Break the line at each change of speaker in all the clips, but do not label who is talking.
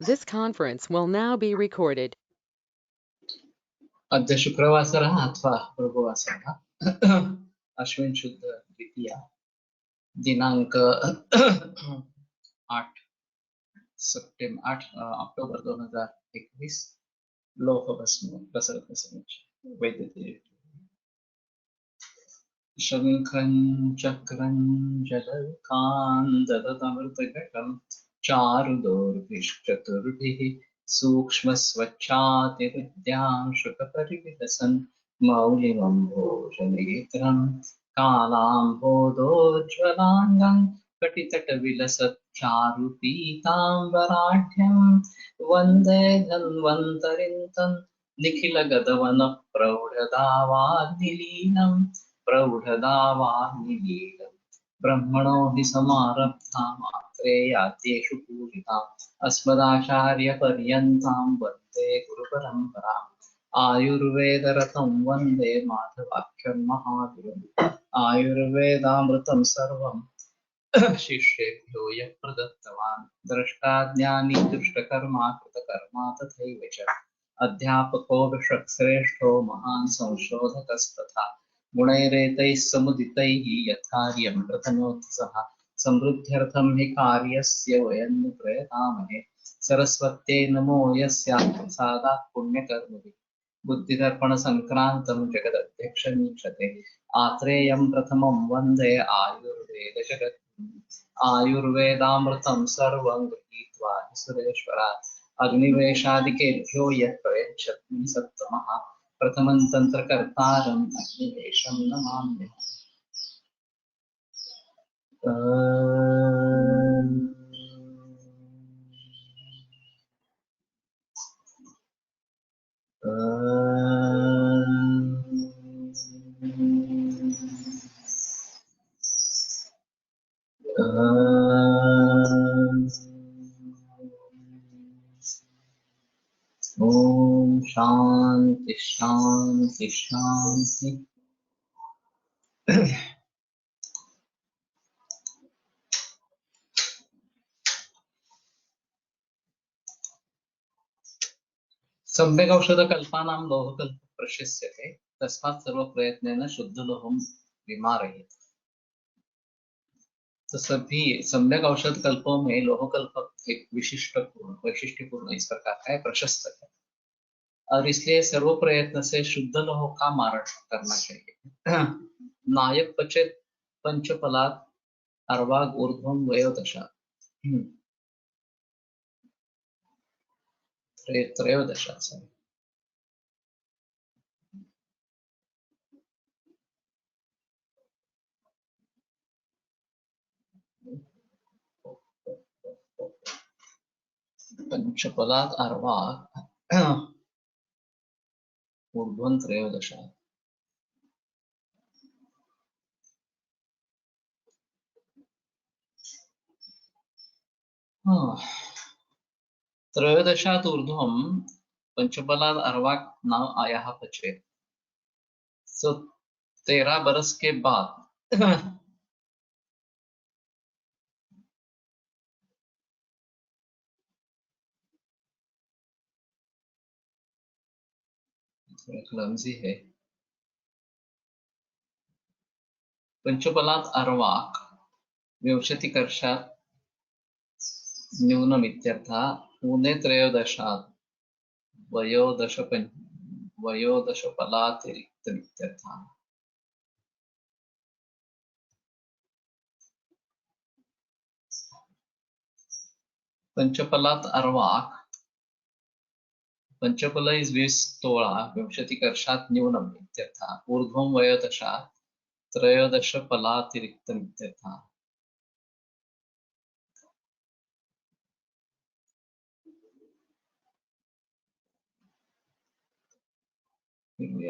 This conference will now be recorded.
अद्य शुक्रवासरः अथवा भृगुवासरः अश्विन शुद्ध द्वितीया दिनांक 8 अक्टोबर 2021 लोहभस्म प्रसरत समीक्षा वैद्यते शंखं चक्रं जलकान्दतमृतघटं चारुदोर्भिश्चतुर्भिः सूक्ष्मस्वच्छातिविद्यां शुकपरिविलसन् मौलिमम्भोजनेत्रं कालाम्भोदोज्ज्वलाङ्गं कटितटविलसत् चारुपीताम्बराढ्यं वन्दे धन्वन्तरिं निखिलगदवनः प्रौढदावाग्निलीनं प्रौढदावाग्निलीलम् ब्रह्मणो हि समारब्धा मात्रेयाद्येषु पूजिताम् अस्मदाचार्यपर्यन्तां वन्दे गुरुपरम्पराम् आयुर्वेदरतं वन्दे माधवाख्यं महागुरुम् आयुर्वेदामृतं सर्वं शिष्येभ्यो यः प्रदत्तवान् द्रष्टाज्ञानी दुष्टकर्मा कृतकर्मा तथैव च अध्यापको विश्वश्रेष्ठो महान् संशोधकस्तथा गुणैरेतैः समुदितैः यथार्यं प्रतनोति सः समृद्ध्यर्थं हि कार्यस्य वयं प्रयतामहे सरस्वत्यै नमो यस्याः प्रसादात् पुण्यकर्मभिः बुद्धिदर्पणसङ्क्रान्तं जगदध्यक्षमीक्षते आत्रेयं प्रथमं वन्दे आयुर्वेदजगद्गुरुम् आयुर्वेदामृतं सर्वं गृहीत्वा हि सुरेश्वरात् अग्निवेशादिकेभ्यो यः प्रयच्छति सत्तमः प्रथमं तन्त्रकर्तारम् अग्निवेशं नमाम्यहम्। ओम शांति शांति शांति। सम्यक् औषधकल्पानां लोहकल्प प्रशस्यते तस्मात् सर्वप्रयत्नेन शुद्धलोहं विमारयेत्। तो सभी सम्यक औषध कल्पों में लोहकल्प एक वैशिष्ट्यपूर्ण इस प्रकार का है, प्रशस्त है और इसलिए सर्व प्रयत्न से शुद्ध लोह का मारण करना चाहिए। नायक पचेत पंचफलात् अर्वाग ऊर्ध्वं वयोदशा त्रयोदशा से पंचफलात् अर्वाग ऊर्ध्वं त्रयोदशा। त्रयोदशात् ऊर्ध्वं पंचफलात् अर्वाग नाम आया पचे। सो 13 बरस के बाद क्लमजी है। पंचफलात् अर्वाक विंशतिकर्षात् न्यूनमित्यर्थः। ऊने त्रयोदशात् वयोदशफलातिरिक्तमित्यर्थः। पंचफलात् अर्वाक पंचफल इज 20 तोळा विंशतिकर्षात् न्यूनम् इत्यर्थः। ऊर्ध्वं वयोदशात् त्रयोदशफलातिरिक्तमित्यर्थः।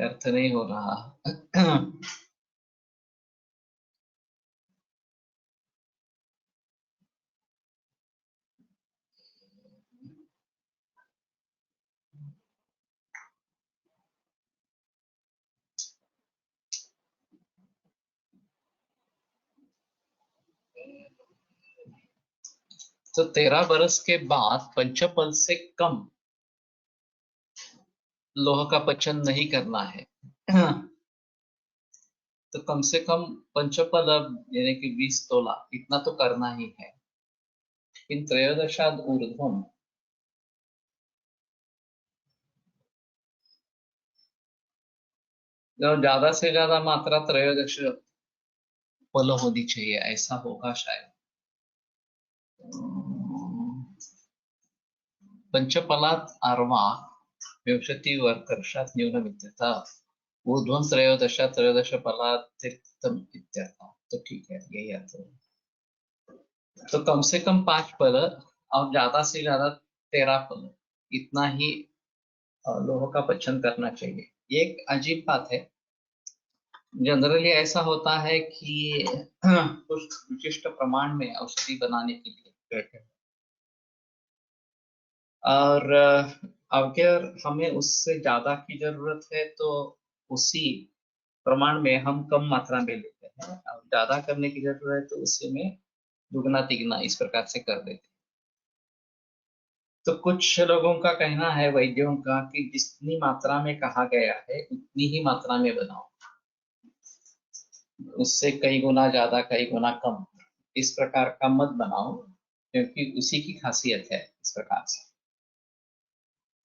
अर्थ नहीं हो रहा। तो तो 13 बरस के बाद पंचपल से कम लोह का पचन नहीं करना है। तो कम से कम पंचपल अब यानी कि 20 तोला इतना तो करना ही है। इन त्रयोदशाद ऊर्ध्वम ज्यादा से ज्यादा मात्रा त्रयोदश पल होनी चाहिए, ऐसा होगा शायद। पंचपलात् आर्वा विंशतिवर्षात् न्यूनमित्यतः ऊर्ध्वं त्रयोदश पलातिरिक्तम् इत्यर्थः। तो ठीक है, यही अर्थ है। तो कम से कम 5 पल और ज्यादा से ज्यादा 13 पल, इतना ही लोह का पचन करना चाहिए। ये एक अजीब बात है। जनरली ऐसा होता है कि कुछ विशिष्ट प्रमाण में औषधि बनाने के लिए, और अगर हमें उससे ज्यादा की जरूरत है तो उसी प्रमाण में हम कम मात्रा में लेते हैं, और ज्यादा करने की जरूरत है तो उसी में दुगना तिगना इस प्रकार से कर देते हैं। तो कुछ लोगों का कहना है, वैद्यों का, कि जितनी मात्रा में कहा गया है उतनी ही मात्रा में बनाओ, उससे कई गुना ज्यादा कई गुना कम इस प्रकार का मत बनाओ, क्योंकि उसी की खासियत है इस प्रकार से।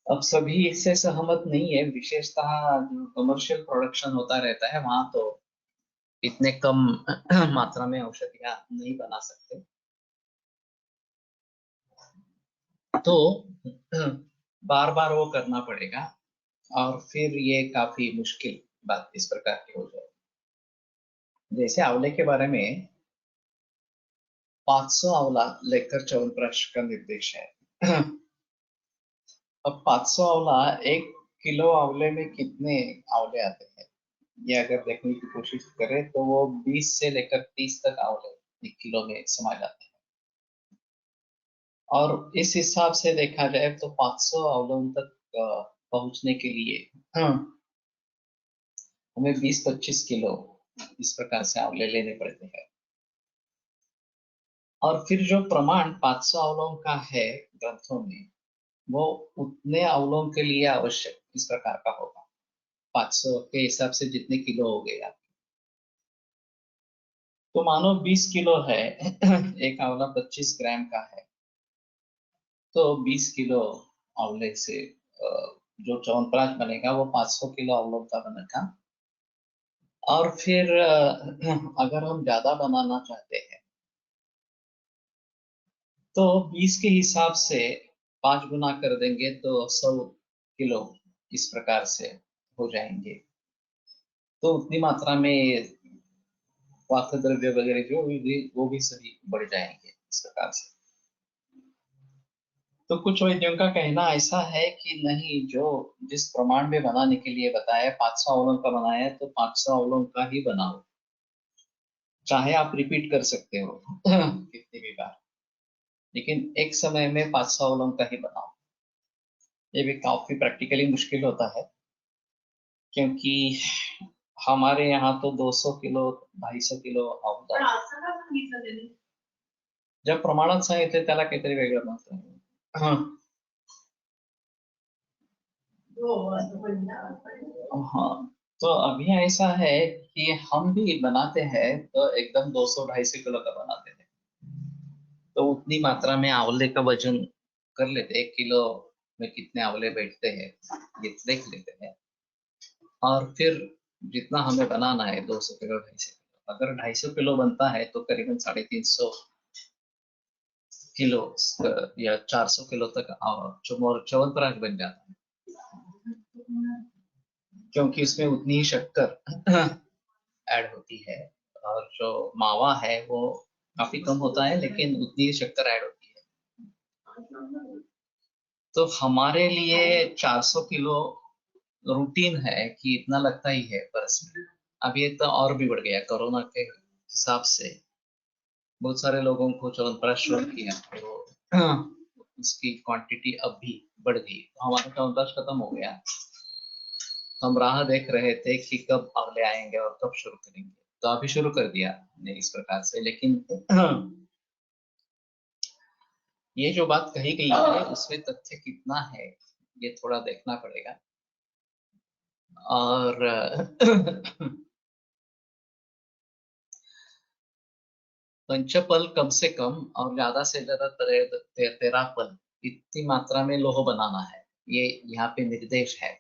अब सभी इससे सहमत नहीं है, विशेषतः जो कमर्शियल प्रोडक्शन होता रहता है वहां तो इतने कम मात्रा में औषधियां नहीं बना सकते। तो बार बार वो करना पड़ेगा, और फिर ये काफी मुश्किल बात इस प्रकार की हो जाएगी। जैसे आंवले के बारे में 500 आंवला लेकर च्यवनप्राश का निर्देश है। अब 500 आंवला, 1 किलो आंवले में कितने आंवले आते हैं, ये अगर देखने की कोशिश करें तो वो 20 से लेकर 30 तक आंवले 1 किलो में समा जाते हैं। और इस हिसाब से देखा जाए तो 500 आंवलों तक पहुंचने के लिए हमें 20-25 किलो इस प्रकार से आंवले लेने पड़ते हैं। और फिर जो प्रमाण 500 आंवलों का है ग्रंथों में, वो उतने आंवलों के लिए आवश्यक इस प्रकार का होगा। 500 के हिसाब से जितने किलो हो गए आपके, तो मानो 20 किलो है, एक आंवला 25 ग्राम का है, तो 20 किलो आंवले से जो च्यवनप्राश बनेगा वो 500 किलो आंवलों का बनेगा। और फिर अगर हम ज्यादा बनाना चाहते हैं तो 20 के हिसाब से 5 गुना कर देंगे तो 100 किलो इस प्रकार से हो जाएंगे। तो उतनी मात्रा में वात द्रव्य वगैरह जो भी वो भी सभी बढ़ जाएंगे इस प्रकार से। तो कुछ वैद्यों का कहना ऐसा है कि नहीं, जो जिस प्रमाण में बनाने के लिए बताया 500 आंवलों का बनाया है तो 500 आंवलों का ही बनाओ, चाहे आप रिपीट कर सकते हो कितनी भी बार, लेकिन एक समय में 500 आंवलों का ही बनाओ। ये भी काफी प्रैक्टिकली मुश्किल होता है, क्योंकि हमारे यहाँ तो 200 किलो 250 किलो आंवला जब प्रमाणात सांगितले त्याला काहीतरी वेगळं म्हणतात। हाँ, तो अभी ऐसा है कि हम भी बनाते हैं तो एकदम 200-250 किलो का बनाते हैं, तो उतनी मात्रा में आंवले का वजन कर लेते, 1 किलो में कितने आंवले बैठते हैं ये देख लेते हैं। और फिर जितना हमें बनाना है 200 किलो 250 किलो, अगर 250 किलो बनता है तो करीबन 350 किलो या 400 किलो तक च्यवनप्राश बन जाता है, क्योंकि उसमें उतनी ही शक्कर ऐड होती है। और जो मावा है वो काफी कम होता है, लेकिन उतनी ही शक्कर ऐड होती है। तो हमारे लिए 400 किलो रूटीन है कि इतना लगता ही है बरस में। अब ये तो और भी बढ़ गया, कोरोना के हिसाब से बहुत सारे लोगों को च्यवनप्राश शुरू किया तो उसकी क्वांटिटी अब भी बढ़ गई, तो हमारा च्यवनप्राश खत्म हो गया। हम राह देख रहे थे कि कब आंवले आएंगे और कब शुरू करेंगे, तो अभी शुरू कर दिया हमने इस प्रकार से। लेकिन ये जो बात कही गई है उसमें तथ्य कितना है ये थोड़ा देखना पड़ेगा। और पंचपल कम से कम और ज्यादा से ज्यादा 13 पल इतनी मात्रा में लोह बनाना है, ये यहाँ पे निर्देश है।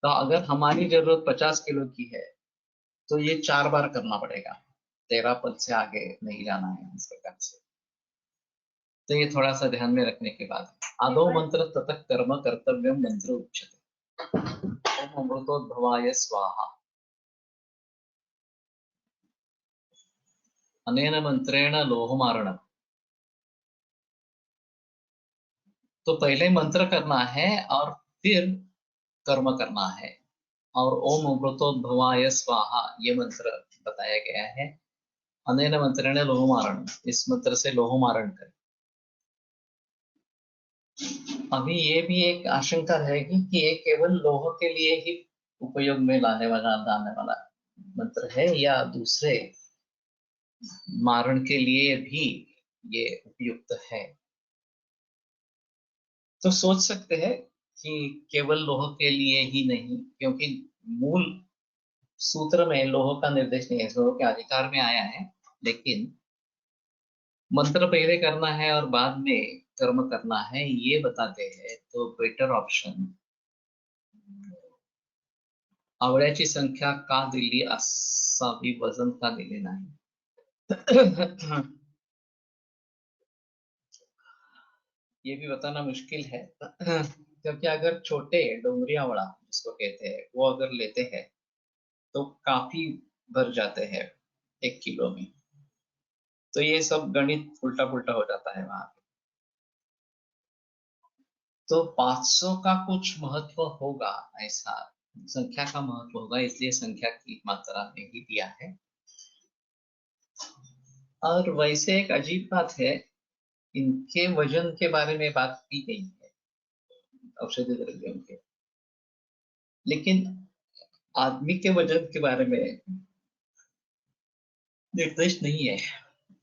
तो अगर हमारी जरूरत 50 किलो की है तो ये 4 बार करना पड़ेगा, 13 पल से आगे नहीं जाना है इस प्रकार से। तो ये थोड़ा सा ध्यान में रखने के बाद आदौ मंत्र ततः कर्म कर्तव्य मंत्र उच्यते। ओम अमृतोद्भवाय स्वाहा। अनेन मंत्रेण लोहमारणम्। तो पहले मंत्र करना है और फिर कर्म करना है। और ओम अमृतोद्भवाय स्वाहा ये मंत्र बताया गया है। अनेन मंत्रेण लोहमारण, इस मंत्र से लोहमारण करें। अभी ये भी एक आशंका रहेगी कि ये केवल लोह के लिए ही उपयोग में लाने वाला मंत्र है या दूसरे मारण के लिए भी ये उपयुक्त है। तो सोच सकते हैं कि केवल लोह के लिए ही नहीं, क्योंकि मूल सूत्र में लोह का निर्देश नहीं है, लोह के अधिकार में आया है, लेकिन मंत्र पहले करना है और बाद में कर्म करना है ये बताते हैं। तो बेटर ऑप्शन आवळ्याची संख्या का दिली असावी, वजन का दिले नाही। ये भी बताना मुश्किल है क्योंकि अगर छोटे डोंगरी आवड़ा जिसको कहते हैं वो अगर लेते हैं तो काफी भर जाते हैं 1 किलो में। तो ये सब गणित उल्टा पुल्टा हो जाता है वहां पे। तो 500 का कुछ महत्व होगा, ऐसा संख्या का महत्व होगा, इसलिए संख्या की मात्रा में ही दिया है। और वैसे एक अजीब बात है, इनके वजन के बारे में बात की गई है औषधि द्रव्यों के, लेकिन आदमी के वजन के बारे में निर्देश नहीं है।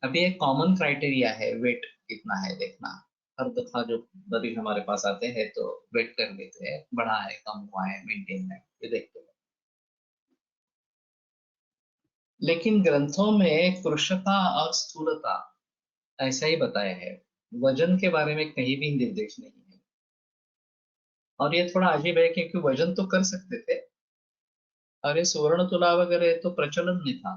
अभी एक कॉमन क्राइटेरिया है, वेट कितना है देखना। हर दफा जो मरीज हमारे पास आते हैं तो वेट कर लेते हैं, बढ़ा है कम हुआ है मेंटेन है ये देखते हैं। लेकिन ग्रंथों में कृशता और स्थूलता ऐसा ही बताया है, वजन के बारे में कहीं भी निर्देश नहीं है। और ये थोड़ा अजीब है क्योंकि वजन तो कर सकते थे, और ये सुवर्ण तुला वगैरह तो प्रचलन में था।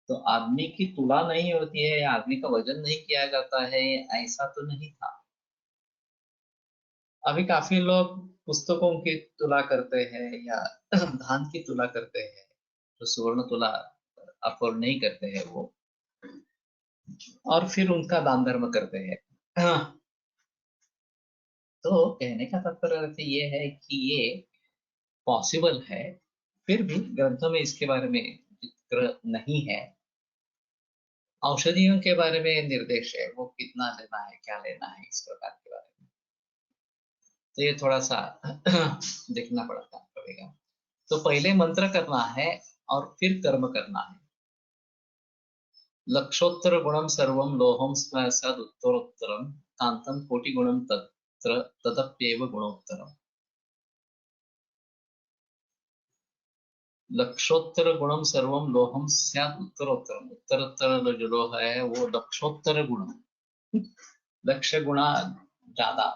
तो आदमी की तुला नहीं होती है या आदमी का वजन नहीं किया जाता है, ऐसा तो नहीं था। अभी काफी लोग पुस्तकों की तुला करते हैं या धान की तुला करते हैं, तो सुवर्ण तुला अफोर्ड नहीं करते हैं वो, और फिर उनका दान धर्म करते हैं। हाँ, तो कहने का तात्पर्य ये है कि ये पॉसिबल है, फिर भी ग्रंथों में इसके बारे में जिक्र नहीं है। औषधियों के बारे में निर्देश है, वो कितना लेना है क्या लेना है इस प्रकार के बारे में। तो ये थोड़ा सा देखना पड़ेगा। तो पहले मंत्र करना है और फिर कर्म करना है। लक्षोत्तर गुणम सर्वम लोहम स्मसद उत्तरोत्तरम कांतम कोटि गुणम तत्र तदप्येव गुणोत्तरम। लक्षोत्तर गुणम सर्वम लोहम स्यात् उत्तरोत्तरम, उत्तरोत्तर जो लोह है वो लक्षोत्तर गुण, लक्ष्य गुणा ज्यादा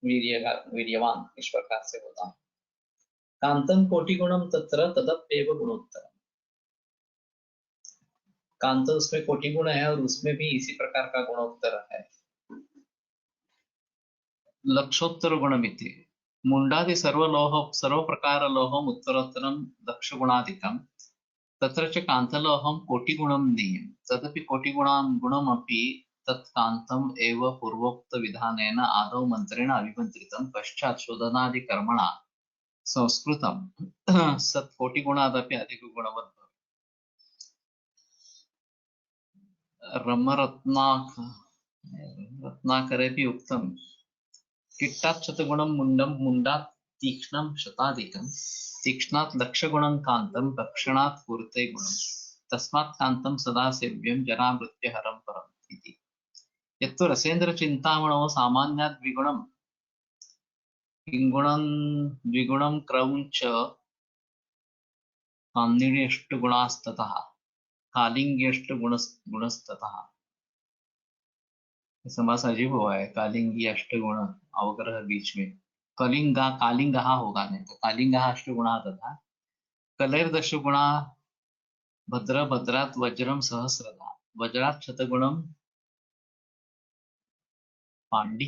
वीर्यवान इस प्रकार से होता है। कांतम कोटि गुणम तत्र तदप्येव गुणोत्तरम, कांत उसमें कोटि गुण है और उसमें भी इसी प्रकार का गुणोत्तर है। लक्षोत्तर गुणमिति मुंडादि सर्वलोह सर्वप्रकारलोहम् उत्तरोत्तरं लक्षगुणाधिकं तत्र च कान्तलोहं कोटिगुणं नेयं तदपि गुणमपि तत्कान्तम् एव पूर्वोक्तविधानेन आदौ मन्त्रेण अभिमन्त्रितं पश्चात् शोधनादिकर्मणा संस्कृतं सत्कोटिगुणादपि अधिकगुणवत् भवेत्। रत्नाकरेऽपि उक्तं किट्टात् शतगुणं मुण्डात् तीक्ष्णं शताधिकं तीक्ष्णात् लक्षगुणं कान्तं लक्षणात् पूर्ते गुणं तस्मात् कान्तं सदा सेव्यं जरामृत्युहरं परम् इति। यत्तु रसेन्द्र चिंतामणो सामान्यात् द्विगुणम् किंगुणं द्विगुणं क्रौंच कान्निड्यष्टगुणास्ततः कालिंग्यष्टगुणस्ततः। समास अजीब हुआ है, कालिंगी अष्टगुण अवग्रह बीच में, कलिंगा कालिंगहा होगा, नहीं तो कालिंगहा अष्टगुणा तथा कलैर्दशगुणा भद्र भद्रात् वज्रम सहस्रधा वज्रात् शतगुणम पांडी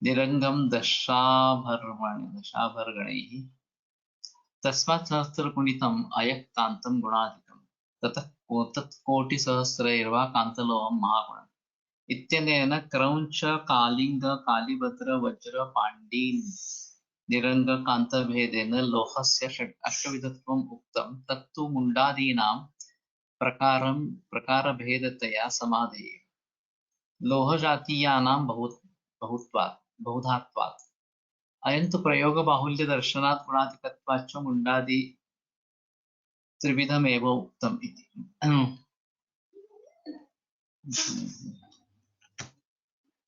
निरंगम दशाभरणैः तस्मात् सहस्रगुणितम् अयक्तान्तं गुणाधिकम् ततः तत्कोटिसहस्रैर्वा कान्तलोहं महागुणम् इत्यनेन क्रौंच कालिंग कालीभद्र वज्र पांडी निरंग कांतभेदेन लोहस्य अष्टविधत्वम् उक्तं तत्तु मुण्डादीनां प्रकारभेदतया समाधेय लोहजातीयानां बहुधात्वात् अयं तु प्रयोगबाहुल्यदर्शनात् गुणाधिकत्वाच्च मुण्डादि त्रिविधमेव उक्तम् इति।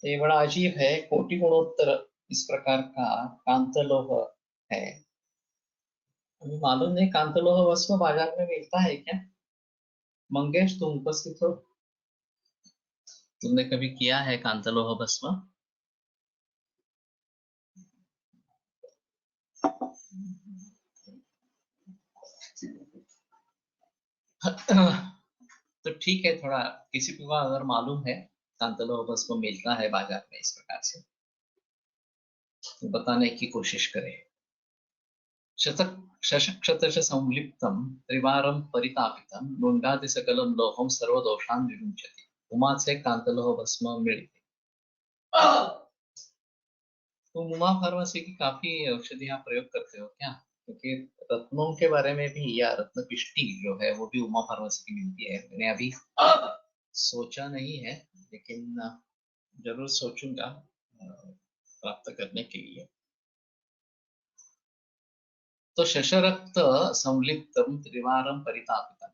ये बड़ा अजीब है, कोटि गुणोत्तर इस प्रकार का कांतलोह है। अभी मालूम नहीं कांतलोह भस्म बाजार में मिलता है क्या? मंगेश तुम उपस्थित हो, तुमने कभी किया है कांतलोह भस्म? तो ठीक है, थोड़ा किसी को अगर मालूम है कांतलोह भस्म मिलता है बाजार में इस प्रकार से, तो बताने की कोशिश करें। शशक्षतश संलिप्तं त्रिवारं परितापितं मुण्डादि सकलं लोहं सर्वदोषान् विमुञ्चति। उमा से कांतलोह भस्म मिलती। तो उमा फार्मेसी की काफी औषधियां प्रयोग करते हो क्या? क्योंकि रत्नों के बारे में भी, या रत्न पिष्टी जो है वो भी उमा फार्मेसी की मिलती है। मैंने अभी सोचा नहीं है, लेकिन जरूर सोचूंगा प्राप्त करने के लिए। तो शशरक्त संलिप्तम त्रिवारम परितापितम,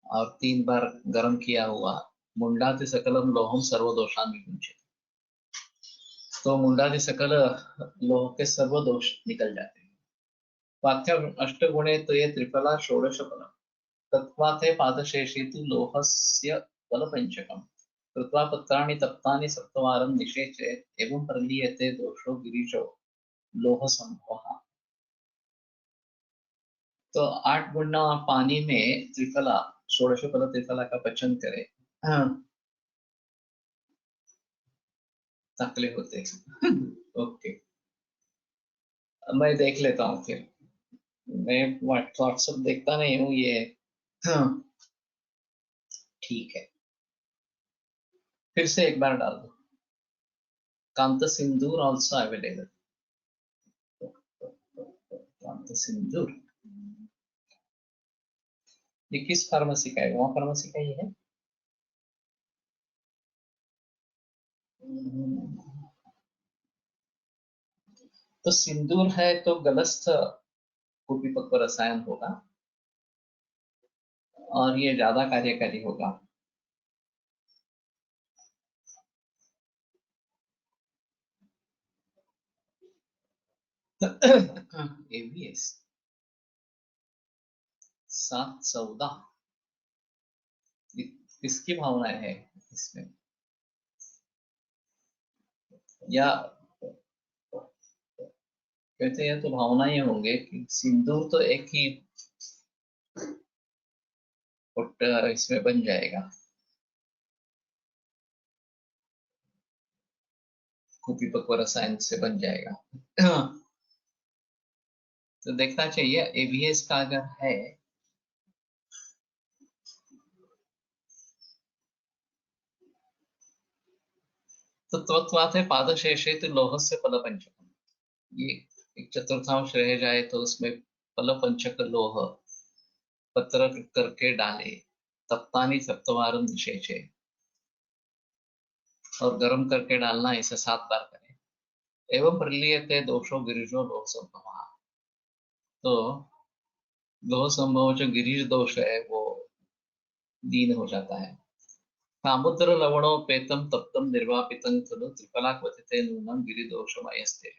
और 3 बार गर्म किया हुआ मुंडादि सकलम लोहम सर्वदोषान विमुंचति, तो मुंडादि सकल लोह के सर्व दोष निकल जाते हैं। वाक्य अष्टगुणे तो ये त्रिफला षोडश फलम तत्वाते पादशेषे तु लोहस्य फलपंचकम कृत्वा पत्राणि तप्तानि सप्तवारं निषेचेत् एवं प्रलीयते दोषो गिरिजो लोह संभवः। तो 8 गुना पानी में त्रिफला षोडश फल त्रिफला का पचन करे। हाँ, तकले होते। ओके, मैं देख लेता हूँ फिर, मैं व्हाट्सएप देखता नहीं हूँ ये। हाँ, ठीक है, फिर से एक बार डाल दो। कांत सिंदूर ऑल्सो अवेलेबल। कांत सिंदूर ये किस फार्मेसी का है? वहाँ फार्मेसी का ही है। तो सिंदूर है तो गलस्थ कुपीपक्व रसायन होगा, और ये ज्यादा कार्यकारी होगा। एबीएस 714 किसकी भावनाएं है इसमें? या कहते हैं तो भावनाएं होंगे कि सिंदूर तो एक ही इसमें बन जाएगा, कुपीपक्व रसायन से बन जाएगा। तो देखना चाहिए एबीएस का अगर है तो त्वत्वात् है पादशेषे तो लोह से फल पंचकम, ये एक चतुर्थांश रह जाए तो उसमें फल पंचक लोह पत्र करके डाले, तप्तानी सप्तवारम निषेचे, और गर्म करके डालना, इसे 7 बार करें। एवं प्रलीयते दोषो गिरिजो लोह संभव, तो लोह संभव जो गिरीश दोष है वो दीन हो जाता है। सामुद्र लवणोपेतं तप्तं निर्वापितं खलु त्रिफला क्वथिते नूनं गिरिदोषमयस्ते।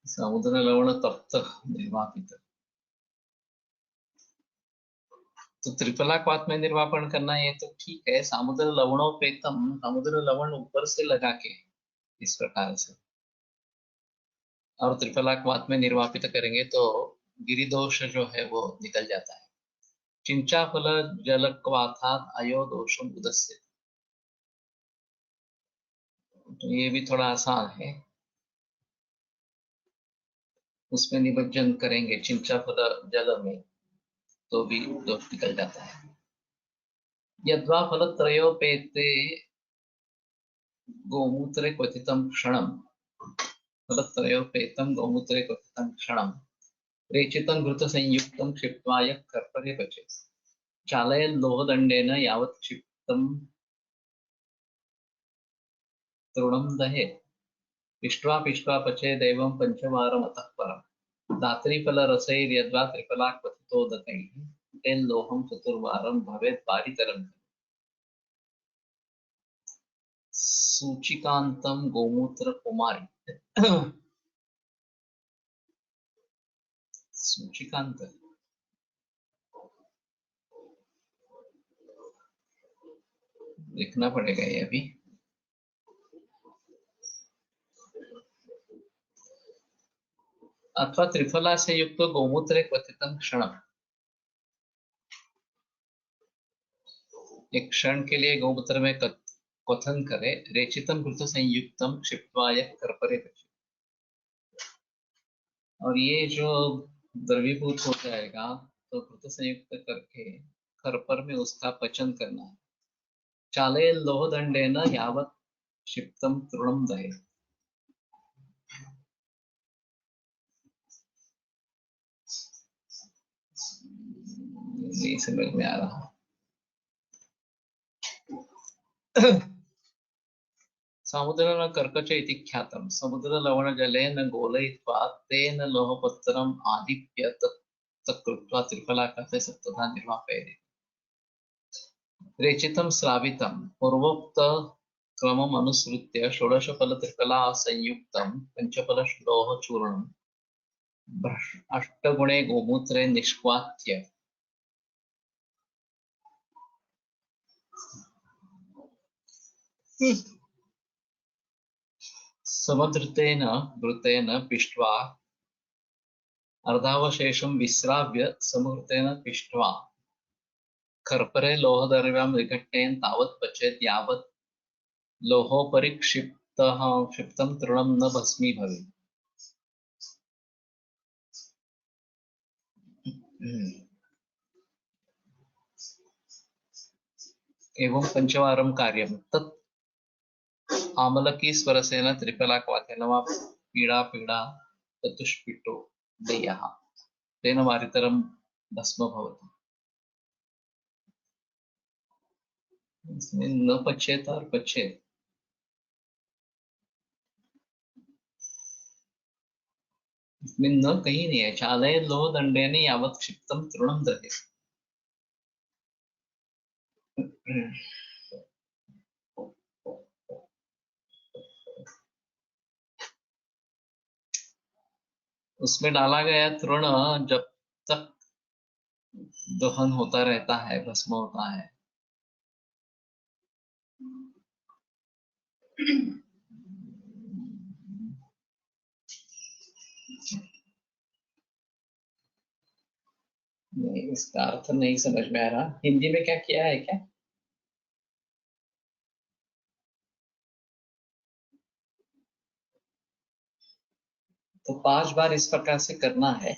समुद्र लवण तप्त निर्वापित, तो त्रिफलाक्वात में निर्वापन करना ये तो ठीक है। समुद्र लवणोपेतम, समुद्र लवण ऊपर से लगा के इस प्रकार से, और त्रिफलाक्वात में निर्वापित करेंगे तो गिरिदोष जो है वो निकल जाता है। चिंचा फल जलक्वाथात अयो दोषम उदस्य, तो ये भी थोड़ा आसान है। उसमें निमज्जन करेंगे चिंचा फल जल में तो भी दोष निकल जाता है। यद्वा फलत्रयोपेते गोमूत्रे क्वथितं क्षणं, फलत्रयोपेतं गोमूत्रे क्वथितं क्षणं रेचितं घृतसंयुक्तं क्षिप्त्वा यः कर्परे पचेत् चालयन् लोहदण्डेन यावत् क्षिप्तं तृणं दहेत् पिष्ट्वा पिष्ट्वा पचेदेवं पंचवारम् अतः परम् धात्रीफलरसैर्यद्वा त्रिफला क्वथितो दतैः तेल्लोहं चतुर्वारं भवेत् पारितरम्। सूचिकान्तं गोमूत्र कुमारी सूचिकांत लिखना पड़ेगा ये अभी। अथवा त्रिफला से युक्त गोमूत्र क्वथितं क्षणम, एक क्षण के लिए गोमूत्र में क्वथन करे, रेचितम घृत संयुक्तम क्षिप्त्वा यः कर्परे पचेत्, और ये जो द्रवीभूत हो जाएगा तो घृत संयुक्त करके खरपर में उसका पचन करना है। चालय लोहदंडेन यावत् क्षिप्तम तृणम दहेत्, नहीं समझ में आ रहा। समुद्र कर्कच इति ख्यातम, समुद्र लवण जलेन गोलयित्वा तेन लोहपत्रम आदिप्य तत्कृत्वा त्रिफलाकाते सप्तधा निर्वापयति। रेचितं श्रावितं पूर्वोक्त क्रमम् अनुसृत्य षोडशफल त्रिफला संयुक्तं पंचफल लोह चूर्णम् अष्टगुणे गोमूत्रे निष्क्वात्य समधृतेन घृतेन पिष्ट्वा अर्धावशेषं विस्राव्य समहृतेन पिष्ट्वा कर्परे लोहदर्व्यां विघट्टयन् तावत् पचेत् यावत् लोहोपरि क्षिप्तं तृणं न भस्मीभवेत्। एवं पंचवारं कार्यं तत् आमलकी स्वरसेन त्रिफलाक्वाथेन वा पीडा पीडा चतुष्पिटो देयः तेन वारितरं भस्म भवति। इसमें न पचेत और पचेत, इसमें न कहीं नहीं है। चालय लोह दंडेन यावत् क्षिप्तं तृणं दहेत्, उसमें डाला गया तृण जब तक दहन होता रहता है, भस्म होता है। नहीं, इसका अर्थ नहीं समझ में आ रहा। हिंदी में क्या किया है क्या? तो 5 बार इस प्रकार से करना है।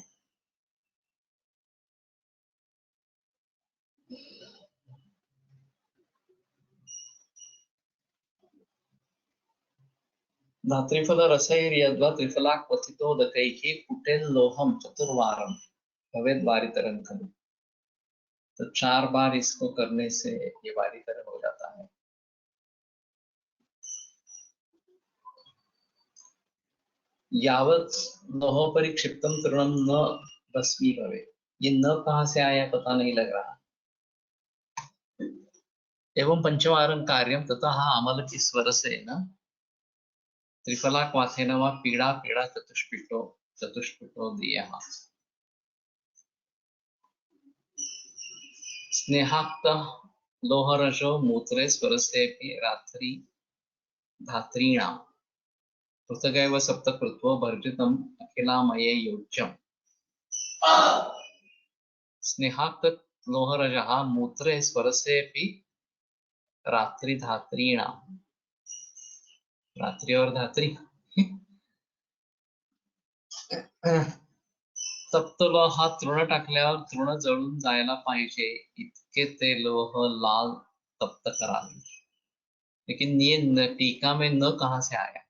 धात्रिफल रसैर्यद्वा त्रिफला क्वथितो दकैः कुटेल्लोहं चतुर्वारं भवेत् वारितरं खलु, तो 4 बार इसको करने से ये वारितरण हो जाता है। यावत लोहोपरि क्षिप्तम तृणम न भस्मी भवे, ये न कहाँ से आया पता नहीं लग रहा। एवं पंचवारं कार्यम ततः अमल की स्वर से न त्रिफलाक्वाथेन वा पीड़ा पीड़ा चतुष्पिटो चतुष्पिटो दिया। स्नेहाक्त लोहरजो मूत्रे स्वरसे रात्रि धात्रीणाम पृथगैव सप्तकृत्वो भर्जितम् अखिलामये योज्यम्। स्नेहाक्त लोहरजः मूत्रे स्वरसे रात्रि धात्रीणाम, रात्रि और धात्री तप्त लोह हा तृण टाकल्यावर तृण जळून जायला पाहिजे इतके ते लोह लाल तप्त करावे, लेकिन ये टीका में न कहाँ से आया।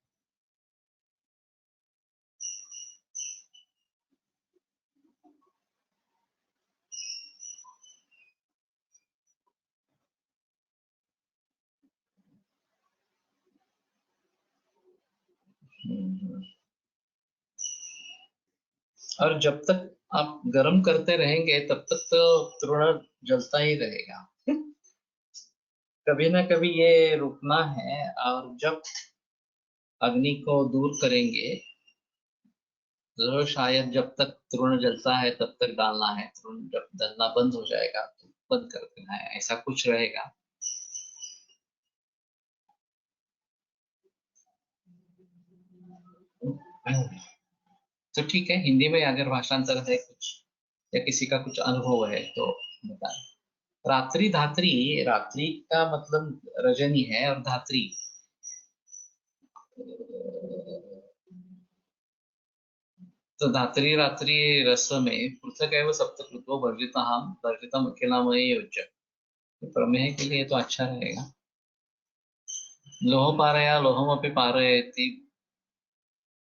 और जब तक आप गर्म करते रहेंगे तब तक तो तृण जलता ही रहेगा। कभी ना कभी ये रुकना है, और जब अग्नि को दूर करेंगे तो शायद जब तक तृण जलता है तब तक डालना है, तृण जब जलना बंद हो जाएगा तो बंद कर देना है, ऐसा कुछ रहेगा। तो ठीक है, हिंदी में अगर भाषांतर है कुछ या किसी का कुछ अनुभव है तो बताएं। रात्रि धात्री, रात्रि का मतलब रजनी है, और धात्री तो धात्री रात्रि रस में पृथक एवं सप्तकृत्वो वर्जितम अखिलामय योज्य, प्रमेय के लिए तो अच्छा रहेगा। लोह पारया लोहमपि पारयति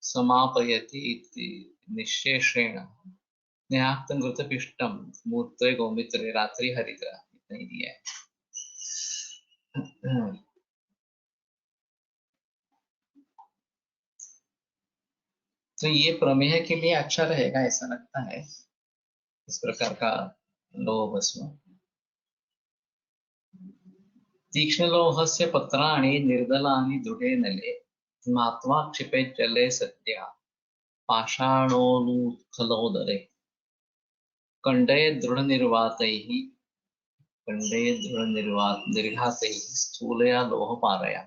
समापयति इति निश्शेषेण स्नेहाक्तं घृतपिष्टं मूत्रे गोमित्रे रात्रि हरिद्रा, इतना ही दिया है। तो ये प्रमेय के लिए अच्छा रहेगा ऐसा लगता है, इस प्रकार का लोह भस्म। तीक्ष्णलोहस्य पत्राणि निर्दलानि दृढे नले स्नात्वा क्षिपेत् जले सद्यः पाषाणोलूखलोदरे कंडे दृढनिर्वातैः निर्घातैः स्थूलया लोहपारया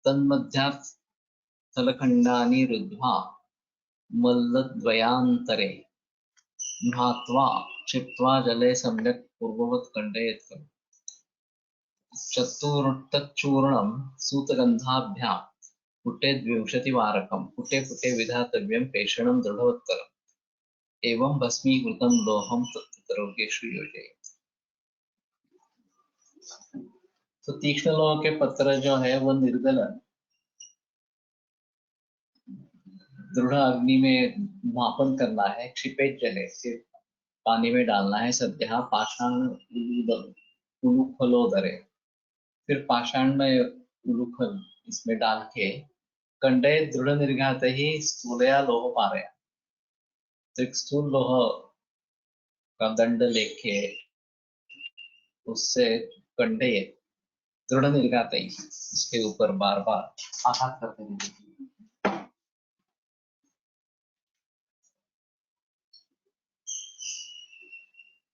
तन्मध्यात् स्थलखण्डानि रुद्ध्वा मल्लद्वयान्तरे घ्नात्वा क्षिप्त्वा जले सम्यक् पूर्ववत् खण्डयेत् खलु। तच्चूर्णं सूतगन्धाभ्यां पुटे द्विंशतिवारकं पुटे पुटे विधातव्यं पेषणं दृढवत्तरम् एवं भस्मीकृतं लोहं तत्तरोगेषु योजयेत्। तो तीक्ष्ण लोह के पत्र जो है वो निर्दलन दृढ़ अग्नि में मापन करना है, क्षिपेत जले सिर्फ पानी में डालना है, सद्यः पाषाण उलूखलोदरे, फिर पाषाण में उलूखल इसमें डाल के कंडे दृढ़ निर्घात ही स्थूलया लोह पारया, तो एक स्थूल लोह का दंड लेके उससे कंडे दृढ़ निर्घात ही इसके ऊपर बार बार आघात करते रहेंगे।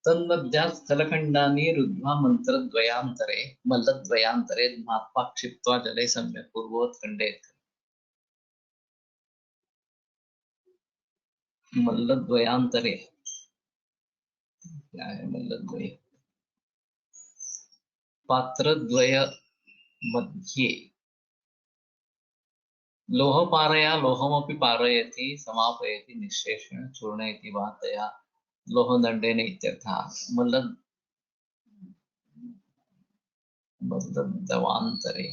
तन्मध्यात् स्थलखण्डानि रुद्ध्वा मल्लद्वयान्तरे घ्नात्वा क्षिप्त्वा जले सम्यक् पूर्ववत् खण्डयेत्। मल्लद्वयान्तरे क्या है? मल्लद्वय पात्रद्वय मध्ये लोह पारया लोहमपि पारयति समापयति निःशेषेण चूर्ण इति वातया लोहदण्डेन इत्यर्थः। मल्लद्दवान्तरे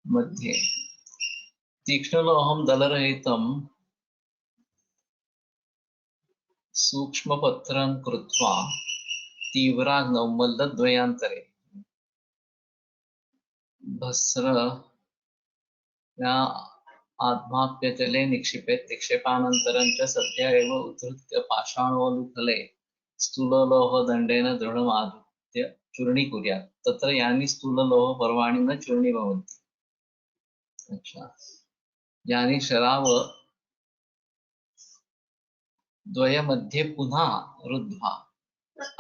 मध्ये तीक्ष्णलोहं दलरहितं सूक्ष्मपत्रं कृत्वा तीव्राग्नौ मल्लद्वयान्तरे भस्र आत्माप्यजले निक्षिपेत् निक्षेपानन्तरं च सद्य एव उद्धृत्य पाषाणोलुकले स्थूललोहदण्डेन दृढमाधृत्य चूर्णीकुर्यात्। तत्र यानि स्थूललोहपर्वाणि न चूर्णीभवन्ति, अच्छा, यानि शरावद्वयमध्ये पुनः रुद्ध्वा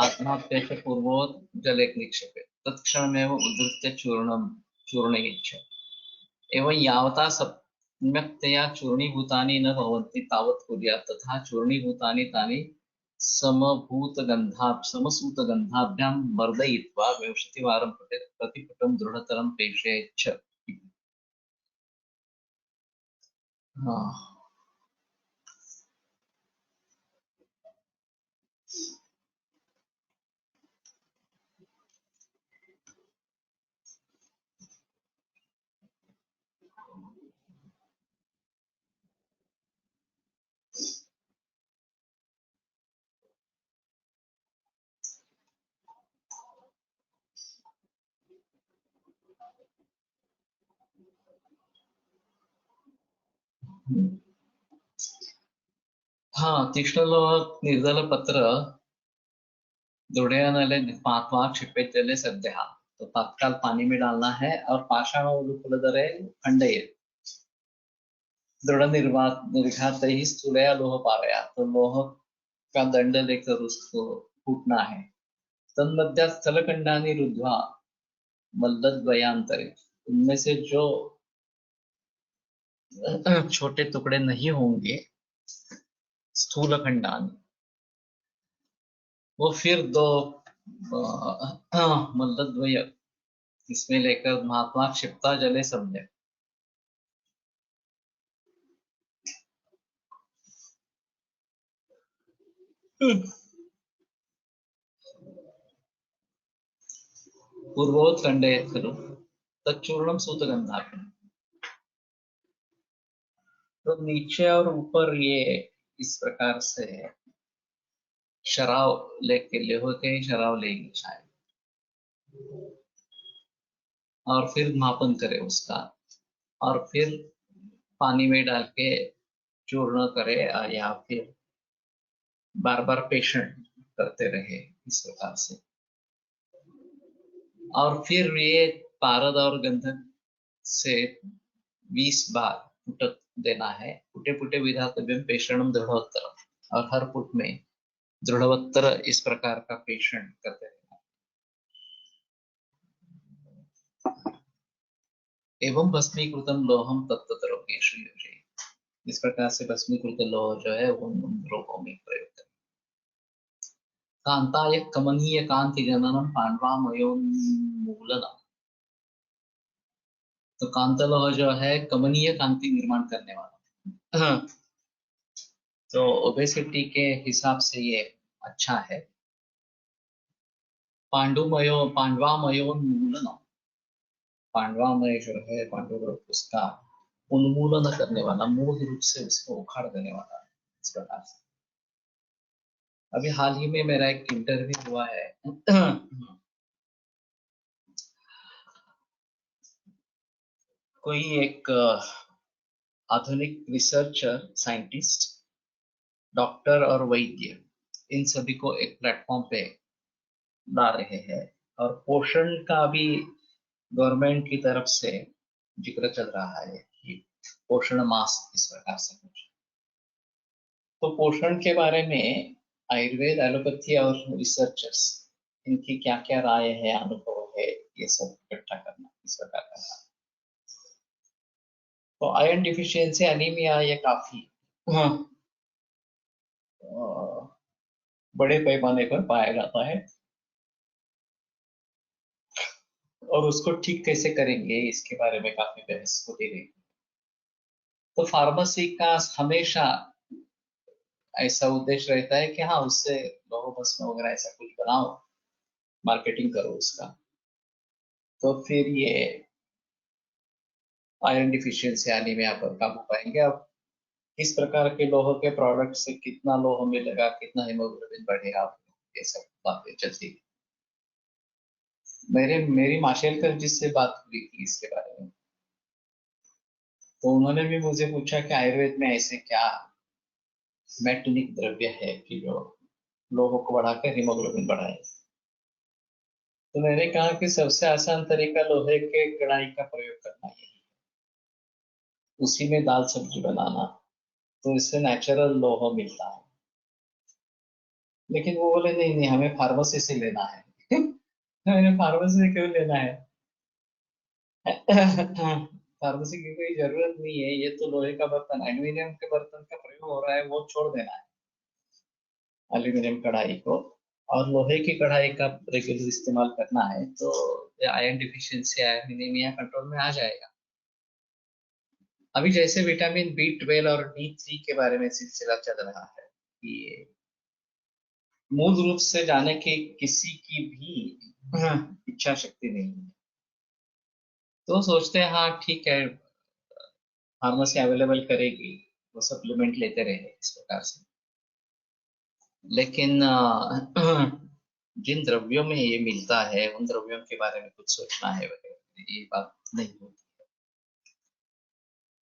आत्माप्यस्य पूर्वोत् जले निक्षेपेत्। तत्क्षणमेव उद्धृत्य चूर्णयेच्छ। एवं यावता सम्यक्तया चूर्णीभूतानि न भवन्ति तावत् कुर्यात्। तथा चूर्णीभूतानि तानि समसूतगन्धाभ्यां मर्दयित्वा 20 वारं प्रतिपुटं दृढतरं प्रेषयेच्छ। हाँ, तीक्ष्णलोह निर्दल पत्र दृढ़ पात्वा क्षिपेत जले सद्यः। तो तत्काल पानी में डालना है और पाषाण उलुकुलधरे खंडये दृढ़ निर्घात ही स्थूलया लोह पारया। तो लोह का दंड लेकर उसको फूटना है। तन्मध्य स्थलखंडानि रुद्ध्वा मल्लद्वयान्तरे, उनमें से जो छोटे टुकड़े नहीं होंगे स्थूल खंडान, वो फिर दो मल्लद्वय इसमें लेकर महात्मा क्षिप्ता जले सम्यक। पूर्वोत् खंडयेत् खलु तच्चूर्णं सूतगन्धाभ्याम्। तो नीचे और ऊपर ये इस प्रकार से शराव लेके लोहे के शराव लेंगे शायद, और फिर मापन करे उसका, और फिर पानी में डाल के चूर्ण करे, या फिर बार बार पेशेंट करते रहे इस प्रकार से। और फिर ये पारद और गंधक से 20 बार पुटक देना है। पुटे पुटे विधातव्यम पेषणम दृढ़ोत्तरम, और हर पुट में दृढ़ोत्तर इस प्रकार का पेषण करते रहना। एवं भस्मीकृतम लोहम तत्तत रोगेषु योजयेत्। इस प्रकार से भस्मीकृत लोह जो है उन रोगों में प्रयोग करें। कांताय कमनीय कांति जननम पांडवामयोन्मूलनम। तो कांतलोह जो है कमनीय कांति निर्माण करने वाला। तो ओबेसिटी के हिसाब से ये अच्छा है। पांडवामयोन्मूलनम, पांडवामय जो है पांडव उसका उन्मूलन करने वाला, मूल रूप से उसको उखाड़ देने वाला है इस प्रकार से। अभी हाल ही में मेरा एक इंटरव्यू हुआ है। कोई एक आधुनिक रिसर्चर, साइंटिस्ट, डॉक्टर और वैद्य, इन सभी को एक प्लेटफॉर्म पे ला रहे हैं, और पोषण का भी गवर्नमेंट की तरफ से जिक्र चल रहा है कि पोषण मास इस प्रकार से कुछ। तो पोषण के बारे में आयुर्वेद, एलोपैथी और रिसर्चर्स, इनकी क्या क्या राय है, अनुभव है, ये सब इकट्ठा करना इस प्रकार का। तो आयरन डिफिशियंसी, एनीमिया, ये काफी बड़े पैमाने पर पाया जाता है, और उसको ठीक कैसे करेंगे इसके बारे में काफी बहस होती रही। तो फार्मेसी का हमेशा ऐसा उद्देश्य रहता है कि हाँ, उससे लौह भस्म वगैरह ऐसा कुछ बनाओ, मार्केटिंग करो उसका, तो फिर ये आयरन डिफिशियंसी एनीमिया पर काबू पाएंगे। अब किस प्रकार के लोह के प्रोडक्ट से कितना लोह मिलेगा, कितना हीमोग्लोबिन बढ़ेगा, ये सब बातें चलती है। मेरी माशेलकर जी से बात हुई थी इसके बारे में, तो उन्होंने भी मुझे पूछा कि आयुर्वेद में ऐसे क्या मेटनिक द्रव्य है कि जो लोगों को बढ़ाकर हीमोग्लोबिन बढ़ाए। तो मैंने कहा कि सबसे आसान तरीका लोहे के कढ़ाई का प्रयोग करना यही, उसी में दाल सब्जी बनाना, तो इससे नेचुरल लोहा मिलता है। लेकिन वो बोले नहीं नहीं, हमें फार्मेसी से लेना है। मैंने फार्मेसी से क्यों लेना है? फार्मेसी की कोई जरूरत नहीं है, ये तो लोहे का बर्तन, एल्यूमिनियम के बर्तन का प्रयोग हो रहा है, वो छोड़ देना है एल्यूमिनियम कढ़ाई को, और लोहे की कढ़ाई का रेगुलर इस्तेमाल करना है, तो आयरन डिफिशियंसी, एनीमिया कंट्रोल में आ जाएगा। अभी जैसे विटामिन B12 और D3 के बारे में सिलसिला चल रहा है कि मूल रूप से जाने की किसी की भी इच्छा शक्ति नहीं है, तो सोचते हैं हाँ ठीक है, फार्मेसी अवेलेबल करेगी, वो सप्लीमेंट लेते रहे इस प्रकार से। लेकिन जिन द्रव्यों में ये मिलता है उन द्रव्यों के बारे में कुछ सोचना है वगैरह, ये बात नहीं होती है।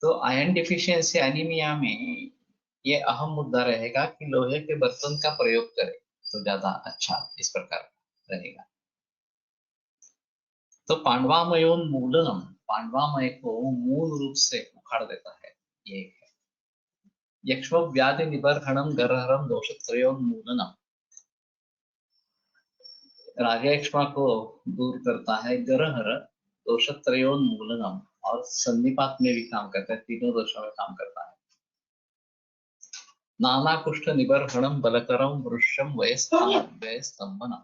तो आयरन डिफिशियंसी एनीमिया में ये अहम मुद्दा रहेगा कि लोहे के बर्तन का प्रयोग करें तो ज्यादा अच्छा इस प्रकार रहेगा। तो पांडवामयोन्मूलनम, पांडवामय को मूल रूप से उखाड़ देता है, ये एक है। यक्ष्म व्याधि निबर्हणम गर्हरम दोषत्रयोन्मूलनम, राजयक्ष्मा को दूर करता है, गर्हर दोषत्रयोन्मूलनम, और संधिपात में भी काम करता है, तीनों दोषों में काम करता है। नाना कुष्ठ निबर्हणम बलकरम वृक्षम वयस्तंभनम,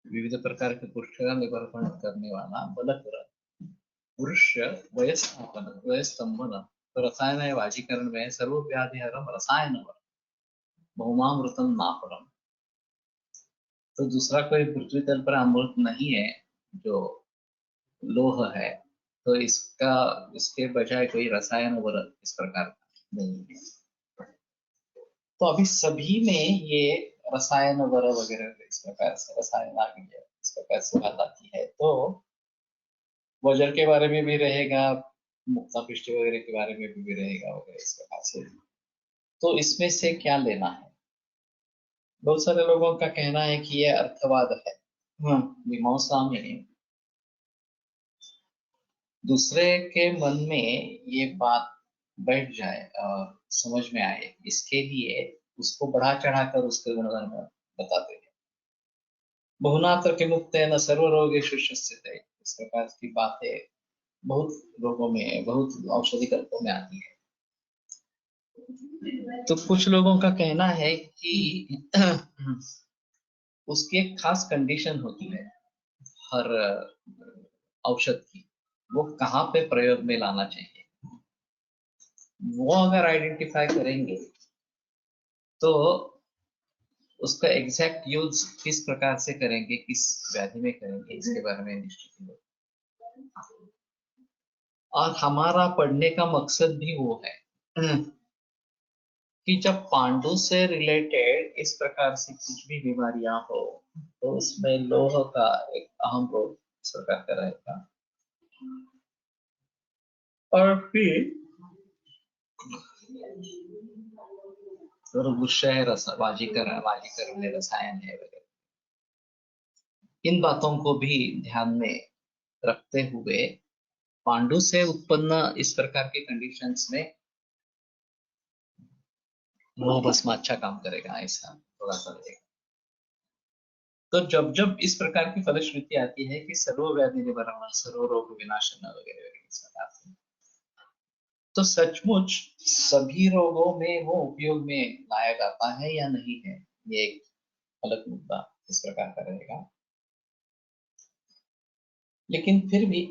विविध प्रकार के कुष्ठ का निबर्हण करने वाला बलकर वृक्ष वयस्तंभन, तो रसायन है वाजीकरण में सर्व व्याधि हरम रसायन बहुमामृतम नापरम। तो दूसरा कोई पृथ्वी तल पर अमृत नहीं है जो लोह है, तो इसके बजाय कोई रसायन वगैरह इस प्रकार का नहीं है। तो अभी सभी में ये रसायन वगैरह इस प्रकार से रसायन आ गई है, इस प्रकार से बात आती है। तो वज्र के बारे में भी रहेगा, मुक्ता पृष्ठ वगैरह के बारे में भी रहेगा वगैरह इस प्रकार से। तो इसमें से क्या लेना है? बहुत सारे लोगों का कहना है कि ये अर्थवाद है। मीमांसा में दूसरे के मन में ये बात बैठ जाए और समझ में आए, इसके लिए उसको बढ़ा चढ़ाकर उसके गुणधर्म बताते हैं। बहुनात्र के मुक्त न सर्व रोगेषु शस्यते, इस प्रकार की बातें बहुत रोगों में, बहुत औषधि कल्पों में आती है। तो कुछ लोगों का कहना है कि उसकी एक खास कंडीशन होती है हर औषध की, वो कहाँ पे प्रयोग में लाना चाहिए, वो अगर आइडेंटिफाई करेंगे तो उसका एग्जैक्ट यूज किस प्रकार से करेंगे, किस व्याधि में करेंगे, इसके बारे में निश्चित हो। और हमारा पढ़ने का मकसद भी वो है कि जब पांडु से रिलेटेड इस प्रकार से कुछ भी बीमारियां हो तो उसमें लोह का एक अहम रोल सरकार का रहेगा। और फिर वृक्ष है, वाजीकरण में रसायन है वगैरह, इन बातों को भी ध्यान में रखते हुए पांडु से उत्पन्न इस प्रकार के कंडीशंस में वो भस्म अच्छा काम करेगा, ऐसा थोड़ा सा रहेगा। तो जब जब इस प्रकार की फलश्रुति आती है कि सर्व व्याधि निवारण सर्व रोग विनाशन वगैरह वगैरह, तो सचमुच सभी रोगों में वो उपयोग में लाया जाता है या नहीं है, ये एक अलग मुद्दा इस प्रकार का रहेगा। लेकिन फिर भी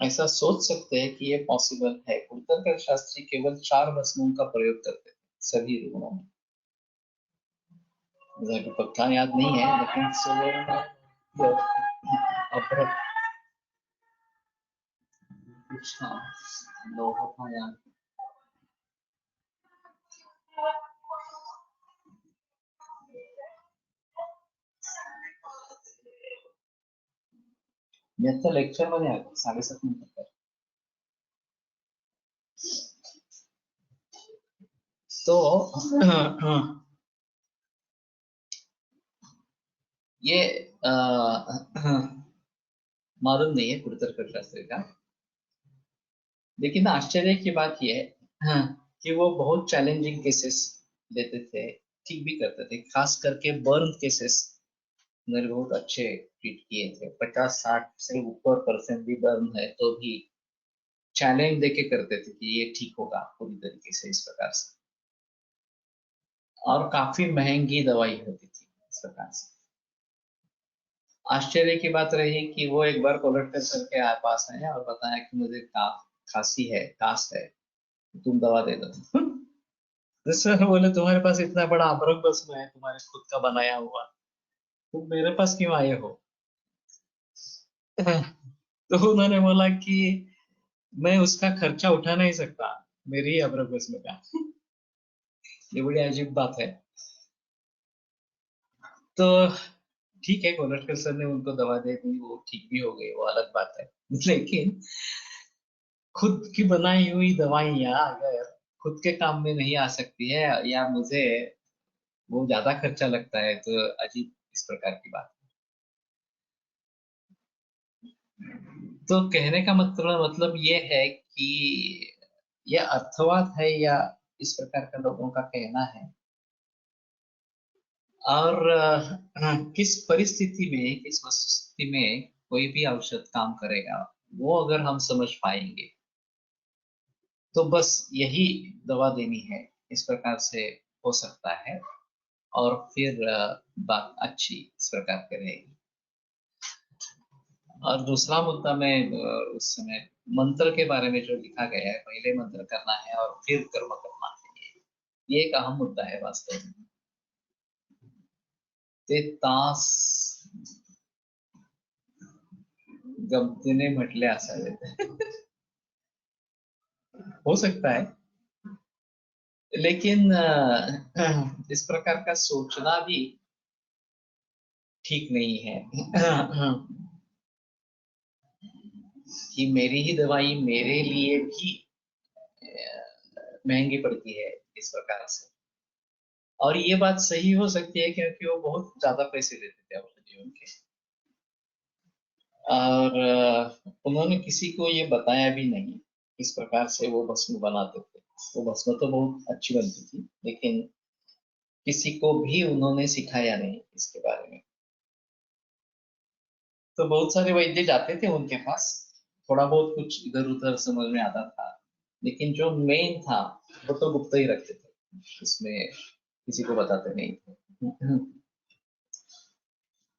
ऐसा सोच सकते हैं कि ये पॉसिबल है। कुलतर्क शास्त्री केवल 4 भस्मों का प्रयोग करते थे सभी रोगों में, मुझे पक्का याद नहीं है, लेकिन अपरक कुछ था, लोह था याद, मी आता लेक्चर मध्ये आहे 7:30 नंतर. तो ये मालूम नहीं है गुरुतर्क शास्त्री का, लेकिन आश्चर्य की बात यह है कि वो बहुत चैलेंजिंग केसेस लेते थे, ठीक भी करते थे, खास करके बर्न केसेस उन्होंने बहुत अच्छे ट्रीट किए थे। 50-60 से ऊपर परसेंट भी बर्न है तो भी चैलेंज देके करते थे कि ये ठीक होगा पूरी तरीके से इस प्रकार से, और काफी महंगी दवाई होती थी इस प्रकार से। आश्चर्य की बात रही कि वो एक बार कोलट सर के पास आए और बताया कि मुझे खांसी है, कास है, तुम दवा दे दो। तो सर बोले तुम्हारे पास इतना बड़ा अमरक भस्म है तुम्हारे खुद का बनाया हुआ, तुम मेरे पास क्यों आए हो? तो उन्होंने बोला कि मैं उसका खर्चा उठा नहीं सकता, मेरी अमरक भस्म का। ये बड़ी अजीब बात है। तो ठीक है, कोलटकर सर ने उनको दवा दे दी, वो ठीक भी हो गई, वो अलग बात है। लेकिन खुद की बनाई हुई दवाइयाँ अगर खुद के काम में नहीं आ सकती है, या मुझे वो ज्यादा खर्चा लगता है, तो अजीब इस प्रकार की बात है। तो कहने का मतलब ये है कि यह अर्थवाद है या इस प्रकार का लोगों का कहना है, और किस परिस्थिति में, किस परिस्थिति में कोई भी औषध काम करेगा, वो अगर हम समझ पाएंगे तो बस यही दवा देनी है, इस प्रकार से हो सकता है, और फिर बात अच्छी इस प्रकार की रहेगी। और दूसरा मुद्दा में उस समय मंत्र के बारे में जो लिखा गया है, पहले मंत्र करना है और फिर कर्म करना है, ये एक अहम मुद्दा है वास्तव में। ते तास गमतीने म्हटले असावेत। हो सकता है, लेकिन इस प्रकार का सोचना भी ठीक नहीं है कि मेरी ही दवाई मेरे लिए भी महंगी पड़ती है इस प्रकार से। और ये बात सही हो सकती है क्योंकि वो बहुत ज्यादा पैसे लेते थे औषधियों के, और उन्होंने किसी को ये बताया भी नहीं इस प्रकार से वो भस्म बनाते थे। वो भस्म तो बहुत अच्छी बनती थी, लेकिन किसी को भी उन्होंने सिखाया नहीं इसके बारे में। तो बहुत सारे वैद्य जाते थे उनके पास, थोड़ा बहुत कुछ इधर उधर समझ में आता था, लेकिन जो मेन था वो तो गुप्त ही रखते थे, इसमें किसी को बताते नहीं थे।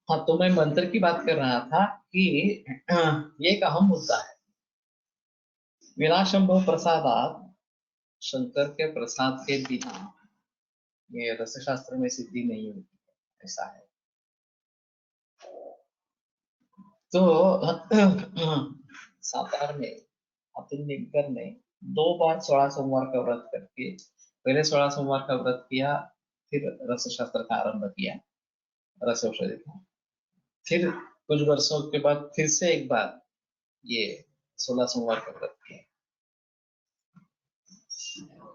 हाँ, तो मैं मंत्र की बात कर रहा था कि ये एक अहम मुद्दा है। विनाशंभव प्रसादात, शंकर के प्रसाद के बिना ये रसशास्त्र में सिद्धि नहीं होती, ऐसा है। तो सातार में अतुल निमकर ने 2 बार 16 सोमवार का व्रत करके, पहले 16 सोमवार का व्रत किया, फिर रसशास्त्र का आरंभ किया, रस औषधि का, फिर कुछ वर्षों के बाद फिर से एक बार ये 16 सोमवार का व्रत किया।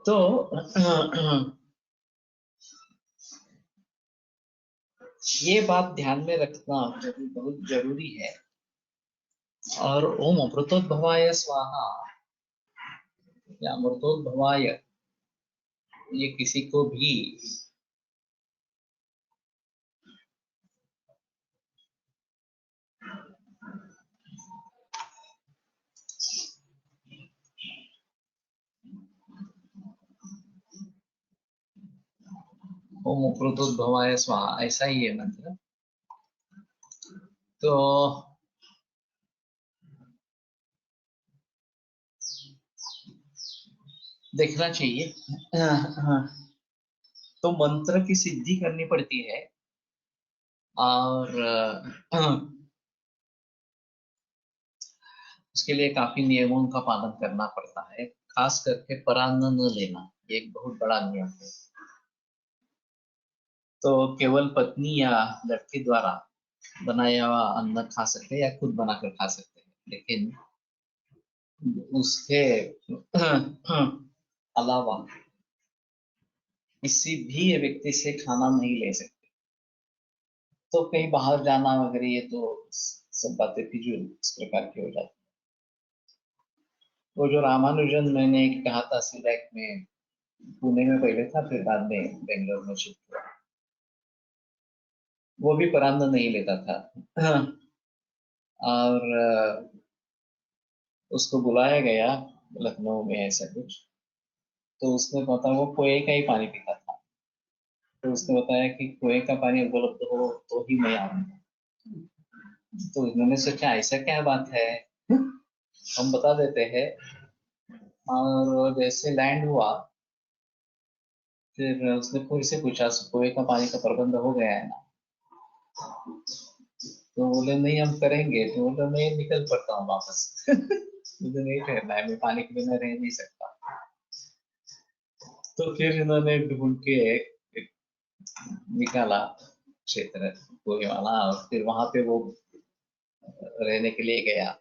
तो ये बात ध्यान में रखना बहुत जरूरी है। और ओम अमृतोद्भवाय स्वाहा या अमृतोद्भवाय, ये किसी को भी ओम अमृतोद्भवाय स्वाहा ऐसा ही है मंत्र। तो देखना चाहिए। तो मंत्र की सिद्धि करनी पड़ती है, और उसके लिए काफी नियमों का पालन करना पड़ता है, खास करके परान्न न लेना, ये एक बहुत बड़ा नियम है। तो केवल पत्नी या लड़के द्वारा बनाया हुआ अन्न खा सकते हैं या खुद बनाकर खा सकते हैं, लेकिन उसके अलावा किसी भी व्यक्ति से खाना नहीं ले सकते। तो कहीं बाहर जाना वगैरह ये तो सब बातें फिजूल इस प्रकार की हो जाती। वो जो रामानुजन मैंने एक कहा था सिलैक में, पुणे में पहले था, फिर बाद में बेंगलोर में शिफ्ट हुआ, वो भी परान्न नहीं लेता था। और उसको बुलाया गया लखनऊ में ऐसा कुछ, तो उसने बताया वो कुएं का ही पानी पीता था। तो उसने बताया कि कुएं का पानी उपलब्ध हो तो ही मैं आऊंगा। तो उन्होंने सोचा ऐसा क्या बात है, हम बता देते हैं। और जैसे लैंड हुआ, फिर उसने फिर से पूछा कुएं का पानी का प्रबंध हो गया है ना? तो बोले नहीं हम करेंगे। तो बोले मैं निकल पड़ता हूँ वापस। मुझे नहीं ठहरना है, मैं पानी के बिना रह नहीं सकता। तो फिर इन्होंने ढूंढ के एक निकाला क्षेत्र कुएं वाला, और फिर वहां पे वो रहने के लिए गया।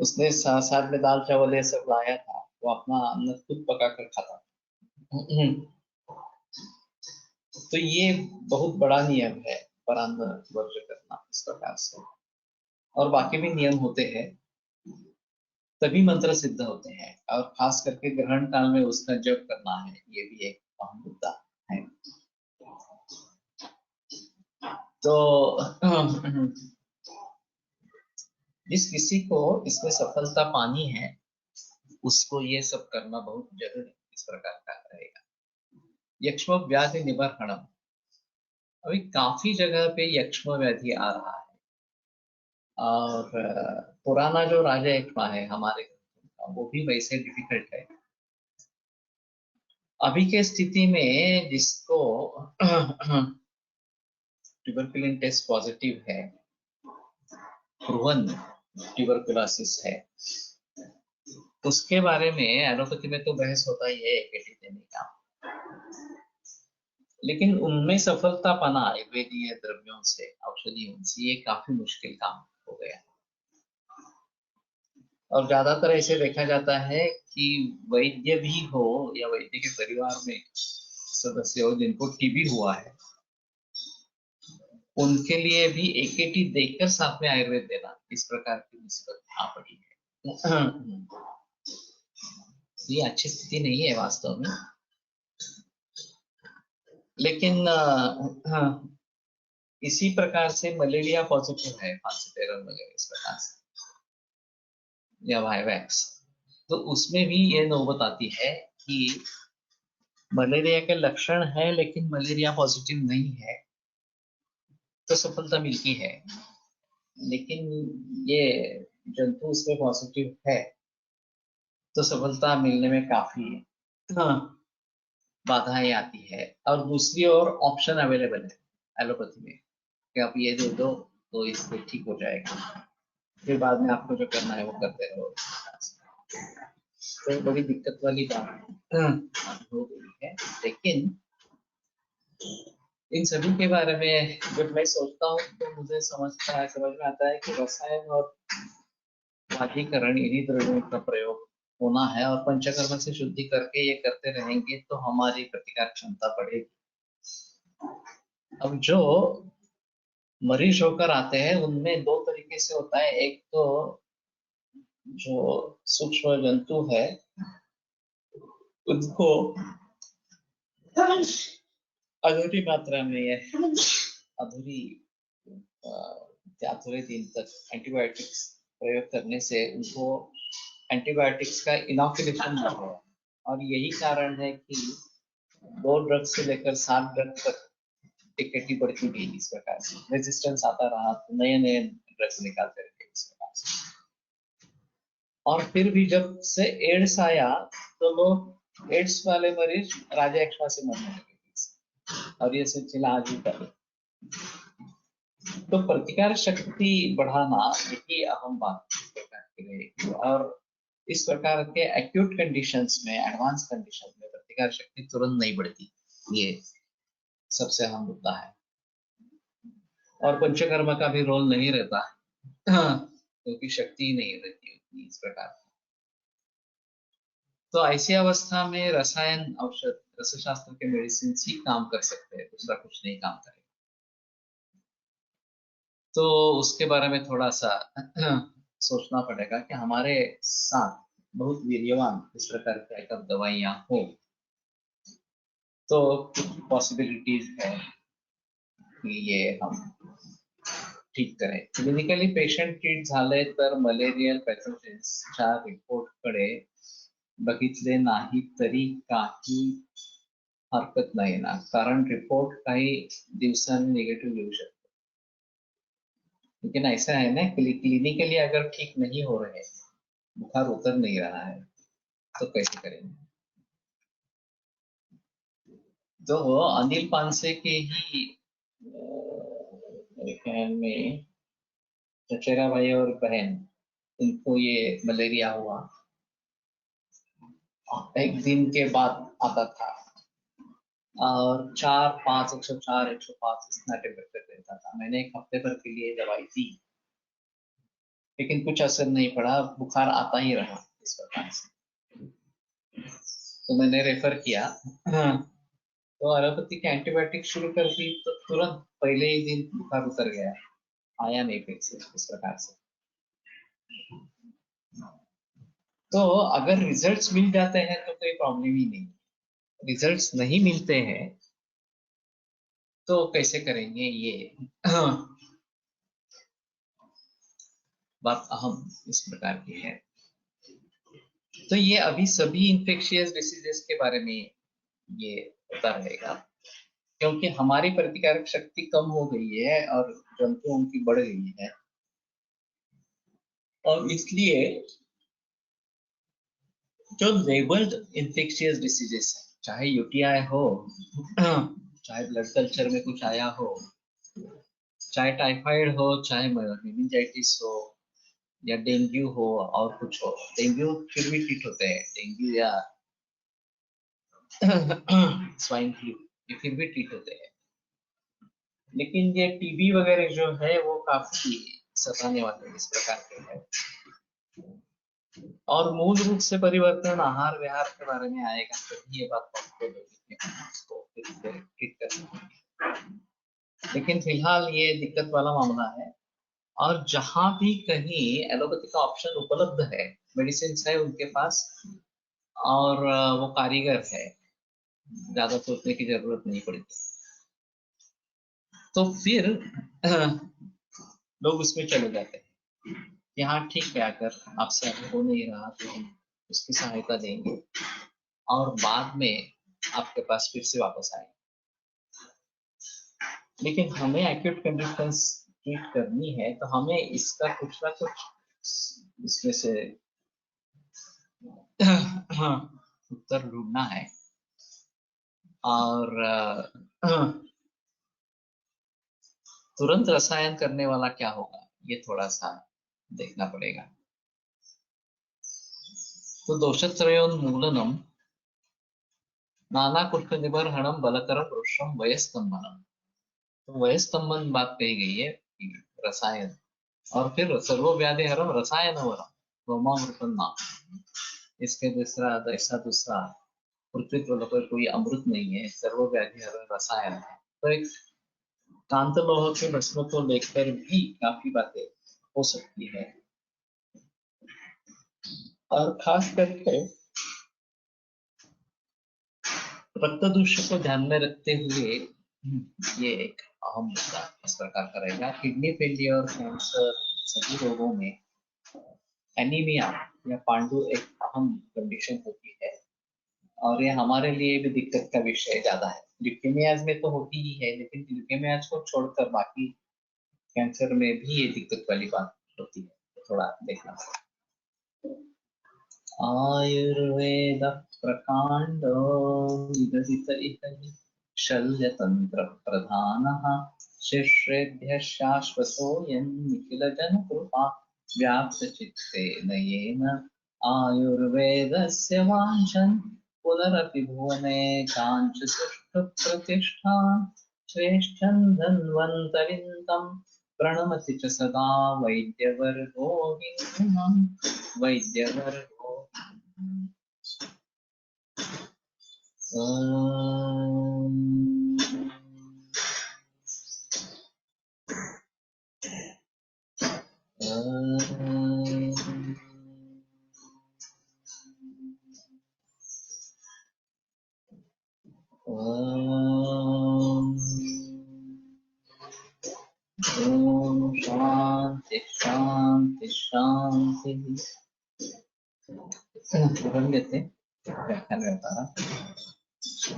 उसने साथ में दाल चावल ये सब लाया था, वो अपना अन्न खुद पका कर खाता था। तो ये बहुत बड़ा नियम है, परान्न वर्ज करना इस प्रकार से। और बाकी भी नियम होते हैं, तभी मंत्र सिद्ध होते हैं। और खास करके ग्रहण काल में उसका जप करना है, ये भी एक अहम मुद्दा है। तो जिस किसी को इसमें सफलता पानी है, उसको ये सब करना बहुत जरूरी इस प्रकार का रहेगा। यक्ष्म व्याधि निवारणम, अभी काफी जगह पे यक्ष्म व्याधि आ रहा है। और पुराना जो राजा यक्ष्मा है हमारे का, वो भी वैसे डिफिकल्ट है। अभी के स्थिति में जिसको ट्यूबरकुलिन टेस्ट पॉजिटिव है, प्रूवन ट्यूबरकुलोसिस है, उसके बारे में एलोपैथी में तो बहस होता ही है एकेटी देने का, लेकिन उनमें सफलता पाना आयुर्वेदीय द्रव्यों से, औषधियों से, ये काफी मुश्किल काम हो गया। और ज्यादातर ऐसे देखा जाता है कि वैद्य भी हो या वैद्य के परिवार में सदस्य हो जिनको टीबी हुआ है, उनके लिए भी एकेटी देकर साथ में आयुर्वेद देना, इस प्रकार की मुसीबत आ पड़ी है। ये अच्छी स्थिति नहीं है वास्तव में, लेकिन इसी प्रकार से मलेरिया पॉजिटिव है, फांसीटेरन वगैरह इस प्रकार से, या वाइवैक्स, तो उसमें भी ये नौबत आती है कि मलेरिया के लक्षण है लेकिन मलेरिया पॉजिटिव नहीं है, तो सफलता मिलती है। लेकिन ये जंतु उसमें पॉजिटिव है, तो सफलता मिलने में काफी बाधाएं आती है। और दूसरी ओर ऑप्शन अवेलेबल है एलोपैथी में कि आप ये दे दो तो इससे ठीक हो जाएगा, फिर बाद में आपको जो करना है वो करते रहो। तो बड़ी दिक्कत वाली बात हो गई है। लेकिन इन सभी के बारे में जब मैं सोचता हूँ तो मुझे समझ में आता है कि रसायन और प्राधिकरण इन्हीं द्रव्यों का प्रयोग होना है, और पंचकर्म से शुद्धि करके ये करते रहेंगे तो हमारी प्रतिकार क्षमता बढ़ेगी। अब जो मरीज होकर आते हैं उनमें दो तरीके से होता है। एक तो जो सूक्ष्म जंतु है उनको अधूरी मात्रा में या अधूरी थोड़े दिन तक एंटीबायोटिक्स प्रयोग करने से उनको एंटीबायोटिक्स का इनॉक्यूलेशन मिल गया, और यही कारण है कि 2 ड्रग से लेकर 7 ड्रग तक टिकट बढ़ती गई। इस प्रकार से रेजिस्टेंस आता रहा, तो नए नए ड्रग्स निकालते रहे इस प्रकार से। और फिर भी जब से एड्स आया तो लोग एड्स वाले मरीज राजा एक्समा से मरने लगे, और ये सिलसिला आज भी कर। तो प्रतिकार शक्ति बढ़ाना यही अहम बात इस प्रकार की रहेगी। और इस प्रकार के एक्यूट कंडीशंस में, एडवांस कंडीशन में प्रतिकार शक्ति तुरंत नहीं बढ़ती, ये सबसे अहम मुद्दा है। और पंचकर्म का भी रोल नहीं रहता क्योंकि शक्ति ही नहीं रहती उतनी इस प्रकार। तो ऐसी अवस्था में रसायन औषध रसशास्त्र के मेडिसिन ही काम कर सकते हैं, दूसरा कुछ नहीं काम करेगा। तो उसके बारे में थोड़ा सा सोचना पड़ेगा कि हमारे साथ बहुत वीर्यवान इस प्रकार की अगर दवाइयां हो तो पॉसिबिलिटीज है कि ये हम ठीक करें। क्लिनिकली पेशंट ट्रीट झाले तर मलेरियल पॅथोजेन्सच्या रिपोर्टकडे बघितले नाही तरी काही हरकत नाही ना, कारण रिपोर्ट काही दिवसांनी निगेटिव्ह येऊ शकतो। लेकिन ऐसा है ना, क्लिनिकली अगर ठीक नहीं हो रहे, बुखार उतर नहीं रहा है, तो कैसे करेंगे? तो अनिल पानसे के ही मेरे ख्याल में चचेरा भाई और बहन, उनको ये मलेरिया हुआ, एक दिन के बाद आता था और 4-5 104 105 इतना टेम्परेचर रहता था। मैंने एक हफ्ते भर के लिए दवाई दी लेकिन कुछ असर नहीं पड़ा, बुखार आता ही रहा इस प्रकार से। तो मैंने रेफर किया तो एलोपैथी की एंटीबायोटिक शुरू कर दी तो तुरंत पहले ही दिन बुखार उतर गया, आया नहीं फिर से इस प्रकार से। तो अगर रिजल्ट्स मिल जाते हैं तो कोई प्रॉब्लम ही नहीं, रिजल्ट्स नहीं मिलते हैं तो कैसे करेंगे, ये बात अहम इस प्रकार की है। तो ये अभी सभी इंफेक्शियस डिसीजेस के बारे में ये होता रहेगा, क्योंकि हमारी प्रतिकारक शक्ति कम हो गई है और जंतुओं की बढ़ गई है, और इसलिए जो लेबल्ड इंफेक्शियस डिसीजेस है, चाहे यूटीआई हो चाहे ब्लड कल्चर में कुछ आया हो, चाहे टाइफाइड हो, चाहे मेनिंजाइटिस हो या डेंगू हो और कुछ हो, डेंगू फिर भी ट्रीट होते हैं, डेंगू या स्वाइन फ्लू ये फिर भी ट्रीट होते हैं, लेकिन ये टीबी वगैरह जो है वो काफी सताने वाले इस प्रकार के है। और मूल रूप से परिवर्तन आहार विहार के बारे में आएगा तभी ये बात पॉसिबल होगी कि हम उसको फिर से ठीक कर सकेंगे। लेकिन फिलहाल ये दिक्कत वाला मामला है, और जहां भी कहीं एलोपैथी का ऑप्शन उपलब्ध है, मेडिसिन है उनके पास और वो कारीगर है, ज्यादा सोचने की जरूरत नहीं पड़ती, तो फिर लोग उसमें चले जाते हैं कि हाँ ठीक है, अगर आपसे हो नहीं रहा तो हम उसकी सहायता देंगे और बाद में आपके पास फिर से वापस आएंगे। लेकिन हमें एक्यूट कंडीशंस ट्रीट करनी है तो हमें इसका कुछ ना कुछ इसमें से उत्तर ढूंढना है, और तुरंत रसायन करने वाला क्या होगा ये थोड़ा सा देखना पड़ेगा। तो दोषत्रयोन्मूलनम नाना कुष्ठ निबर्हणम बलकरम रुषम वयस्तंभनम, तो वयस्तंभन बात कही गई है कि रसायन, और फिर सर्वव्याधिहरम रसायनवरम रोमामृतम नाम, इसके दूसरा ऐसा दूसरा पृथ्वी पर कोई अमृत नहीं है, सर्वव्याधिहरम रसायन है। तो एक कांत लोह के भस्म को लेकर भी काफी बातें हो सकती है, और खास करके रक्त दूषण को ध्यान में रखते हुए ये एक अहम मुद्दा इस प्रकार का रहेगा। किडनी फेलियर, कैंसर, सभी रोगों में एनीमिया या पांडु एक अहम कंडीशन होती है, और ये हमारे लिए भी दिक्कत का विषय ज्यादा है। ल्यूकेमियाज में तो होती ही है, लेकिन ल्यूकेमियाज को छोड़कर बाकी कैंसर में भी ये दिक्कत वाली बात होती है, तो थोड़ा देखना। आयुर्वेद प्रकांड विदधित इह शल्यतंत्र प्रधानः शिष्येभ्यः शाश्वतोऽयं निखिलजनकृपा व्याप्तचित्तेन येन आयुर्वेदस्य वाञ्छन् पुनरपि भुवने काञ्चित् सुष्ठुप्रतिष्ठान् श्रेष्ठं धन्वन्तरिन्दं प्रणमति च सदा वैद्यवर्गो हिन्दुनां वैद्यवर्गो ओम शांति शांति शांति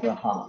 व्याख्यान